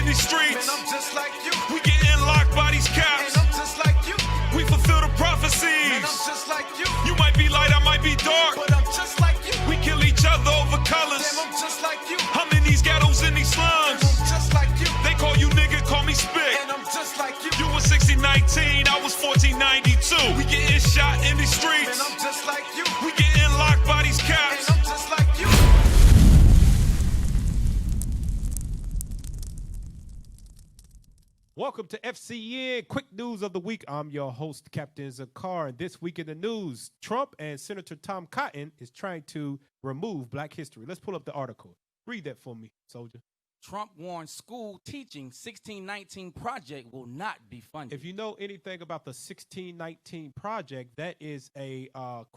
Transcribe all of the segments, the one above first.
in these streets. And I'm just like you. We getting locked by these caps. And I'm just like you. We fulfill the prophecies. And I'm just like you. You might be light, I might be dark. But I'm just like you. We kill each other over colors. Damn, I'm just like you. I'm in these ghettos, in these And slums. I'm just like you. They call you nigga, call me spick. And I'm just like you. You was 1619, I was 1492. We getting shot in these streets. And I'm just like you. We getting locked by these And caps. I'm just like you. Welcome to FCN, quick news of the week. I'm your host, Captain Zakar. And this week in the news, Trump and Senator Tom Cotton is trying to remove Black history. Let's pull up the article. Read that for me, soldier. Trump warns school teaching 1619 project will not be funded. If you know anything about the 1619 project, that is a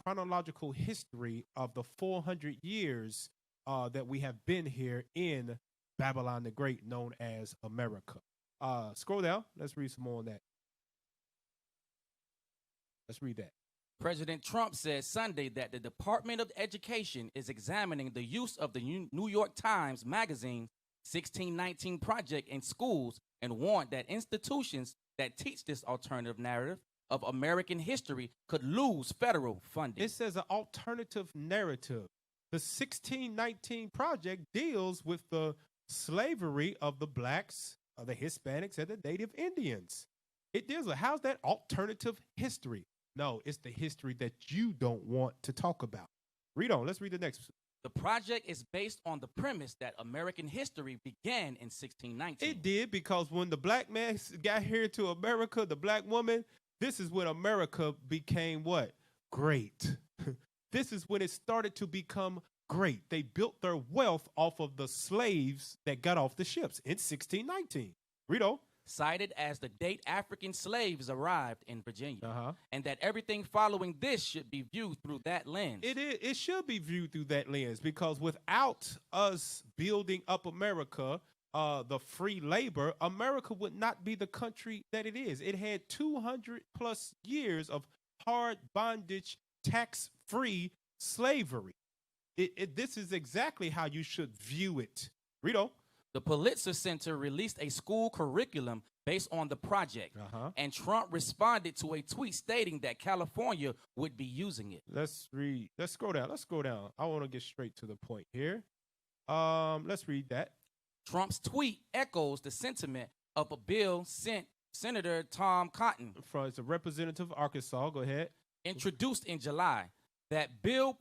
chronological history of the 400 years that we have been here in Babylon the Great, known as America. Scroll down. Let's read some more on that. Let's read that. President Trump said Sunday that the Department of Education is examining the use of the New York Times Magazine 1619 project in schools and warned that institutions that teach this alternative narrative of American history could lose federal funding. It says an alternative narrative. The 1619 project deals with the slavery of the blacks, the Hispanics, and the Native Indians. It deals with, how's that alternative history? No, it's the history that you don't want to talk about. Read on. Let's read the next. The project is based on the premise that American history began in 1619. It did, because when the black man got here to America, the black woman, this is when America became what? Great. This is when it started to become great. They built their wealth off of the slaves that got off the ships in 1619. Read on. Cited as the date African slaves arrived in Virginia, and that everything following this should be viewed through that lens. It should be viewed through that lens, because without us building up America, the free labor, America would not be the country that it is. It had 200 plus years of hard bondage, tax-free slavery. This is exactly how you should view it. Read on. The Pulitzer Center released a school curriculum based on the project, and Trump responded to a tweet stating that California would be using it. Let's read. Let's scroll down. Let's go down. I want to get straight to the point here. Let's read that. Trump's tweet echoes the sentiment of a bill sent Senator Tom Cotton, it's a representative of Arkansas. Go ahead. Introduced in July. That bill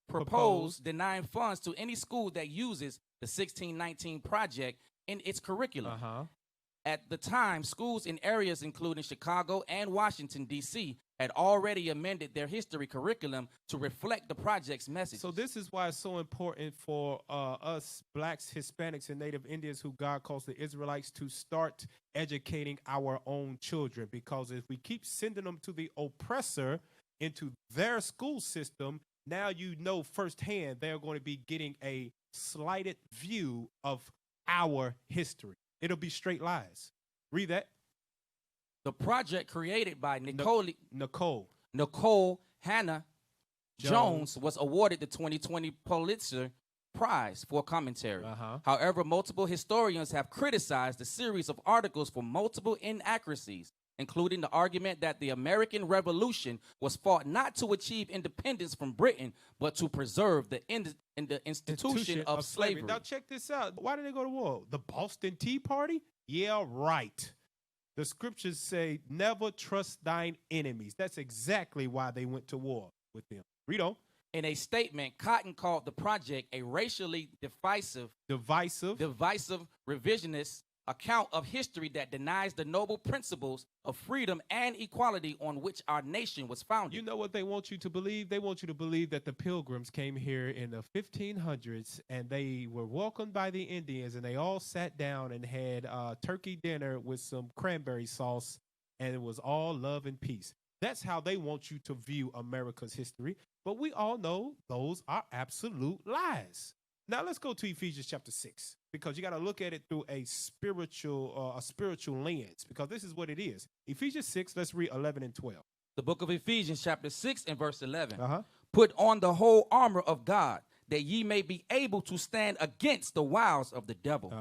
proposed denying funds to any school that uses the 1619 project in its curriculum. At the time, schools in areas including Chicago and Washington, D.C. had already amended their history curriculum to reflect the project's message. So this is why it's so important for us blacks, Hispanics, and Native Indians, who God calls the Israelites, to start educating our own children. Because if we keep sending them to the oppressor into their school system, now you know firsthand they're going to be getting a slighted view of our history. It'll be straight lies. Read that. The project created by Nicole Hannah Jones was awarded the 2020 Pulitzer Prize for commentary. However, multiple historians have criticized the series of articles for multiple inaccuracies, including the argument that the American Revolution was fought not to achieve independence from Britain, but to preserve the institution of slavery. Now check this out. Why did they go to war? The Boston Tea Party? Yeah, right. The scriptures say, never trust thine enemies. That's exactly why they went to war with them. Read on. In a statement, Cotton called the project a racially divisive, revisionist account of history that denies the noble principles of freedom and equality on which our nation was founded. You know what they want you to believe? They want you to believe that the Pilgrims came here in the 1500s and they were welcomed by the Indians, and they all sat down and had turkey dinner with some cranberry sauce, and it was all love and peace. That's how they want you to view America's history. But we all know those are absolute lies. Now let's go to Ephesians chapter 6, because you got to look at it through a spiritual lens, because this is what it is. Ephesians 6, let's read 11 and 12. The book of Ephesians chapter 6 and verse 11. Put on the whole armor of God, that ye may be able to stand against the wiles of the devil.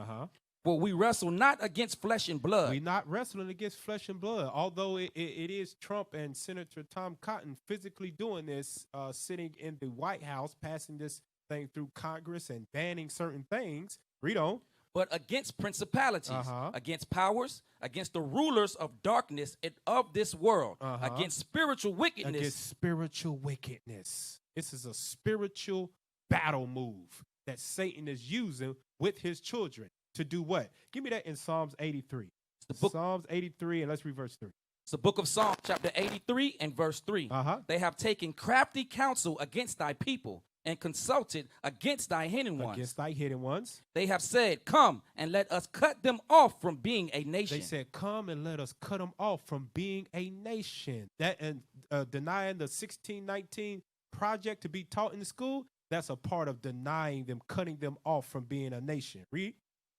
For we wrestle not against flesh and blood. We're not wrestling against flesh and blood, although it is Trump and Senator Tom Cotton physically doing this, sitting in the White House, passing this thing through Congress and banning certain things. Read on. But against principalities, against powers, against the rulers of darkness and of this world, against spiritual wickedness. Against spiritual wickedness. This is a spiritual battle move that Satan is using with his children to do what? Give me that in Psalms 83. Psalms 83, and let's read verse 3. It's the book of Psalms, chapter 83 and verse 3. They have taken crafty counsel against thy people and consulted against thy hidden ones. Against thy hidden ones. They have said, come and let us cut them off from being a nation. They said, come and let us cut them off from being a nation. That and denying the 1619 project to be taught in the school, that's a part of denying them, cutting them off from being a nation. Read.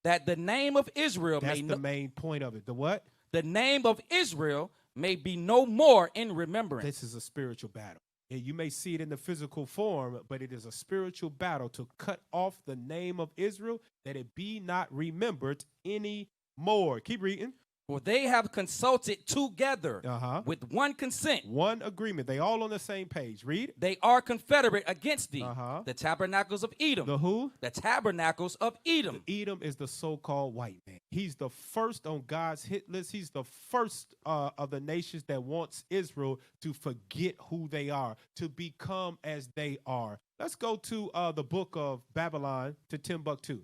That the name of Israel That's the main point of it. The what? The name of Israel may be no more in remembrance. This is a spiritual battle. You may see it in the physical form, but it is a spiritual battle to cut off the name of Israel, that it be not remembered anymore. Keep reading. For they have consulted together with one consent. One agreement. They all on the same page. Read. They are confederate against thee. The tabernacles of Edom. The who? The tabernacles of Edom. Edom is the so-called white man. He's the first on God's hit list. He's the first of the nations that wants Israel to forget who they are, to become as they are. Let's go to the book of Babylon, to Timbuktu,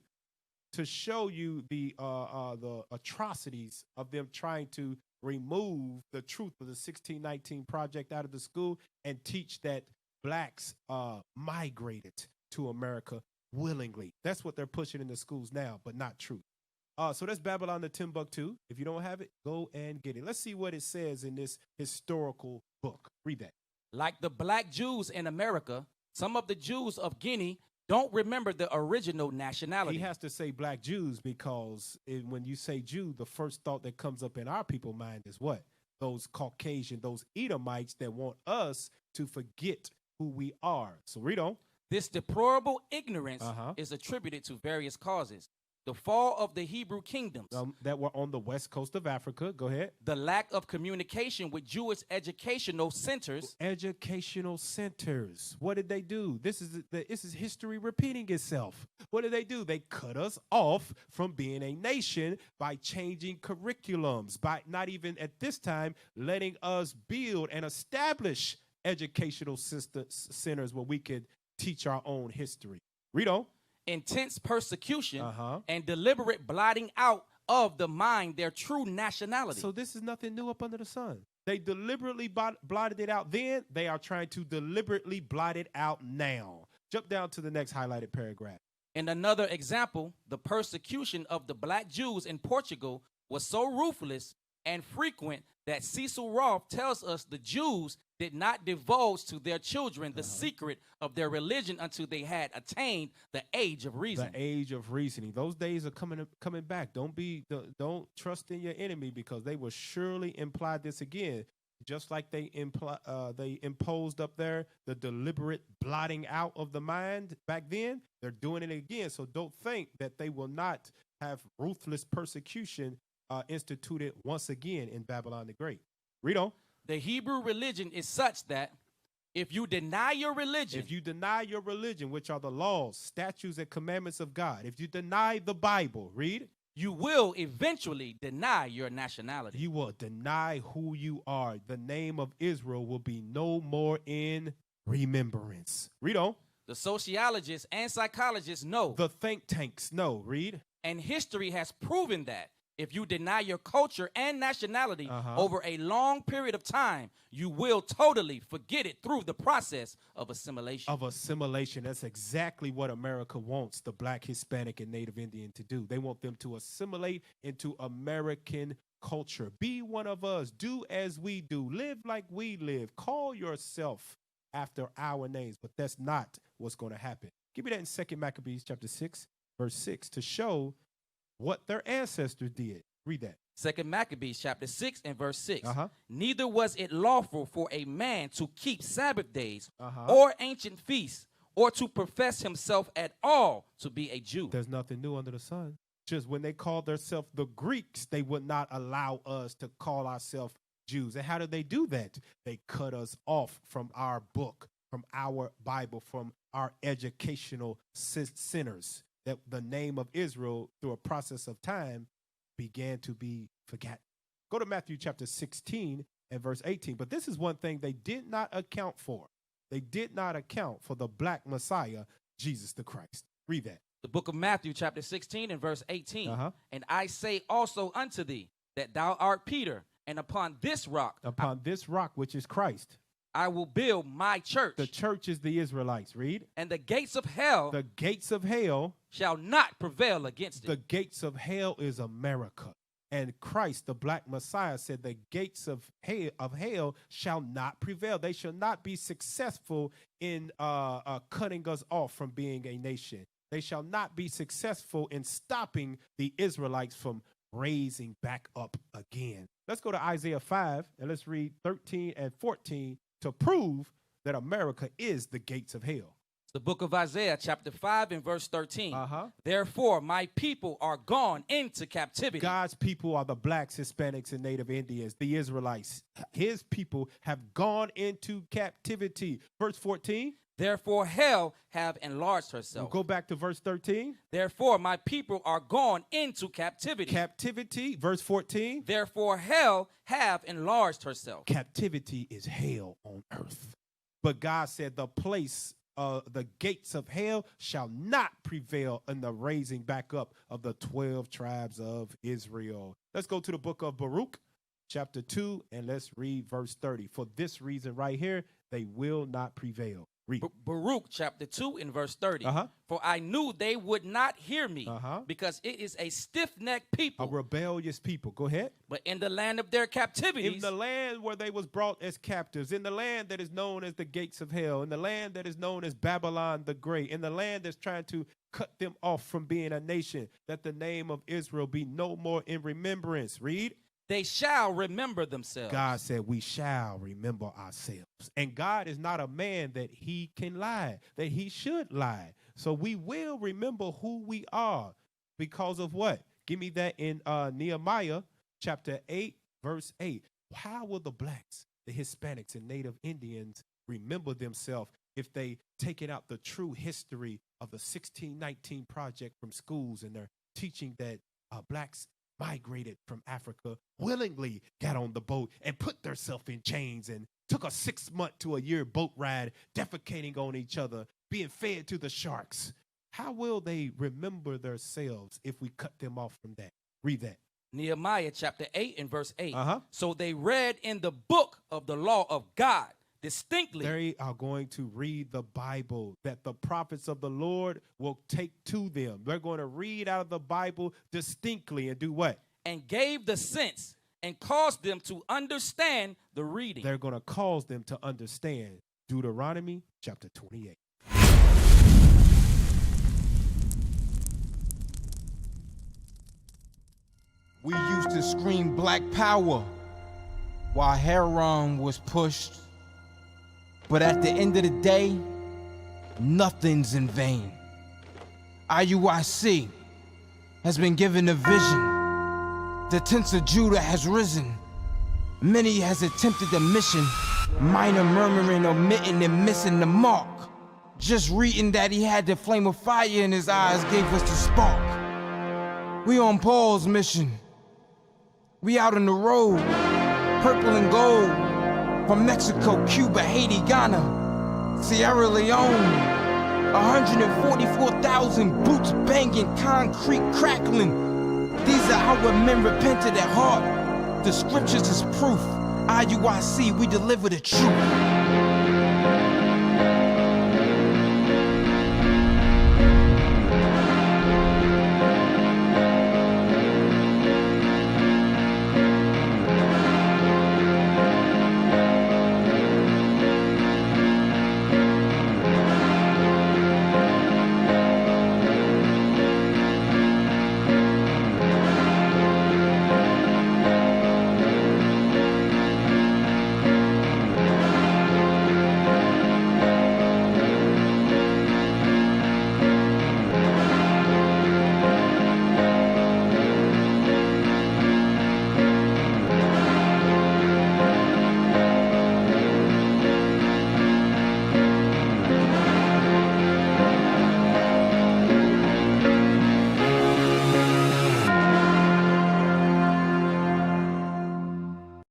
to show you the atrocities of them trying to remove the truth of the 1619 project out of the school and teach that blacks migrated to America willingly. That's what they're pushing in the schools now, but not truth. So that's Babylon to Timbuktu. If you don't have it, go and get it. Let's see what it says in this historical book. Read that. Like the black Jews in America, some of the Jews of Guinea don't remember the original nationality. He has to say black Jews because when you say Jew, the first thought that comes up in our people's mind is what? Those Caucasian, those Edomites that want us to forget who we are. So read on. This deplorable ignorance is attributed to various causes. The fall of the Hebrew kingdoms that were on the west coast of Africa. Go ahead. The lack of communication with Jewish educational centers. Educational centers. What did they do? This is history repeating itself. What did they do? They cut us off from being a nation by changing curriculums, by not even at this time letting us build and establish educational centers where we could teach our own history. Read on. Intense persecution and deliberate blotting out of the mind their true nationality. So this is nothing new up under the sun. They deliberately blotted it out then. They are trying to deliberately blot it out now. Jump down to the next highlighted paragraph. In another example, the persecution of the black Jews in Portugal was so ruthless and frequent that Cecil Roth tells us the Jews did not divulge to their children the secret of their religion until they had attained the age of reason. The age of reasoning. Those days are coming back. Don't trust in your enemy, because they will surely imply this again. Just like they imposed up there the deliberate blotting out of the mind back then, they're doing it again. So don't think that they will not have ruthless persecution instituted once again in Babylon the Great. Read on. The Hebrew religion is such that if you deny your religion, which are the laws, statutes, and commandments of God, if you deny the Bible, read, you will eventually deny your nationality. You will deny who you are. The name of Israel will be no more in remembrance. Read on. The sociologists and psychologists know. The think tanks know. Read. And history has proven that if you deny your culture and nationality over a long period of time, you will totally forget it through the process of assimilation. That's exactly what America wants the Black, Hispanic, and Native Indian to do. They want them to assimilate into American culture. Be one of us. Do as we do. Live like we live. Call yourself after our names. But that's not what's going to happen. Give me that in 2 Maccabees chapter 6, verse 6, to show what their ancestors did. Read that. 2 Maccabees chapter 6 and verse 6. Neither was it lawful for a man to keep Sabbath days or ancient feasts, or to profess himself at all to be a Jew. There's nothing new under the sun. just when they called themselves the Greeks, they would not allow us to call ourselves Jews. And how did they do that? They cut us off from our book, from our Bible, from our educational centers. That the name of Israel, through a process of time, began to be forgotten. Go to Matthew chapter 16 and verse 18. But this is one thing they did not account for. They did not account for the black Messiah, Jesus the Christ. Read that. The book of Matthew chapter 16 and verse 18. And I say also unto thee that thou art Peter, and upon this rock, which is Christ, I will build my church. The church is the Israelites. Read. And the gates of hell shall not prevail against it. The gates of hell is America. And Christ, the black Messiah, said the gates of hell shall not prevail. They shall not be successful in cutting us off from being a nation. They shall not be successful in stopping the Israelites from raising back up again. Let's go to Isaiah 5 and let's read 13 and 14 to prove that America is the gates of hell. The book of Isaiah chapter 5 and verse 13. Therefore, my people are gone into captivity. God's people are the blacks, Hispanics, and Native Indians, the Israelites. His people have gone into captivity. Verse 14. Therefore, hell have enlarged herself. We'll go back to verse 13. Therefore, my people are gone into captivity. Captivity, verse 14. Therefore, hell have enlarged herself. Captivity is hell on earth. But God said the place, the gates of hell shall not prevail in the raising back up of the 12 tribes of Israel. Let's go to the book of Baruch, chapter 2, and let's read verse 30. For this reason right here, they will not prevail. Baruch chapter 2 and verse 30. For I knew they would not hear me because it is a stiff-necked people. A rebellious people. Go ahead. But in the land of their captivities. In the land where they was brought as captives. In the land that is known as the gates of hell. In the land that is known as Babylon the Great. In the land that's trying to cut them off from being a nation. That the name of Israel be no more in remembrance. Read. They shall remember themselves. God said we shall remember ourselves. And God is not a man that he can lie, that he should lie. So we will remember who we are because of what? Give me that in Nehemiah chapter 8, verse 8. How will the blacks, the Hispanics, and Native Indians remember themselves if they taken out the true history of the 1619 Project from schools and they're teaching that blacks migrated from Africa, willingly got on the boat and put themselves in chains and took a 6-month to a year boat ride, defecating on each other, being fed to the sharks. How will they remember themselves if we cut them off from that? Read that. Nehemiah chapter 8 and verse 8. So they read in the book of the law of God distinctly. They are going to read the Bible that the prophets of the Lord will take to them. They're going to read out of the Bible distinctly and do what? And gave the sense and caused them to understand the reading. They're going to cause them to understand Deuteronomy chapter 28. We used to scream black power while Heron was pushed. But at the end of the day, nothing's in vain. IUIC has been given a vision. The tents of Judah has risen. Many has attempted the mission. Minor murmuring, omitting, and missing the mark. Just reading that he had the flame of fire in his eyes gave us the spark. We on Paul's mission. We out on the road, purple and gold. From Mexico, Cuba, Haiti, Ghana, Sierra Leone. 144,000 boots banging, concrete crackling. These are our men repented at heart. The scriptures is proof. IUIC, we deliver the truth.